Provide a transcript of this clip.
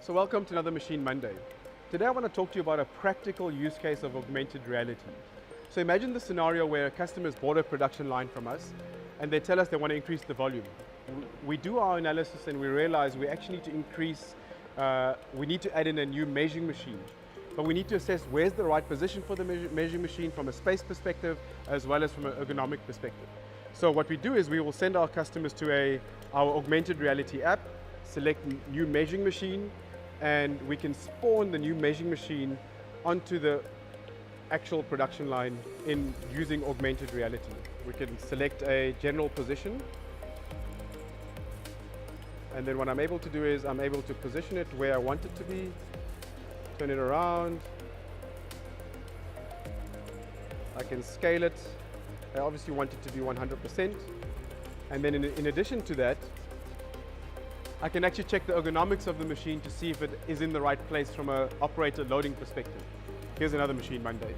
So welcome to another Machine Monday. Today I want to talk to you about a practical use case of augmented reality. So imagine the scenario where a customer's bought a production line from us and they tell us they want to increase the volume. We do our analysis and we realize we actually need to increase, we need to add in a new measuring machine. But we need to assess where's the right position for the measuring machine from a space perspective as well as from an ergonomic perspective. So what we do is we will send our customers to our augmented reality app, select new measuring machine, and we can spawn the new measuring machine onto the actual production line in using augmented reality. We can select a general position, and then what I'm able to do is I'm able to position it where I want it to be, turn it around. I can scale it. I obviously want it to be 100%. And then in addition to that, I can actually check the ergonomics of the machine to see if it is in the right place from an operator loading perspective. Here's another Machine Monday.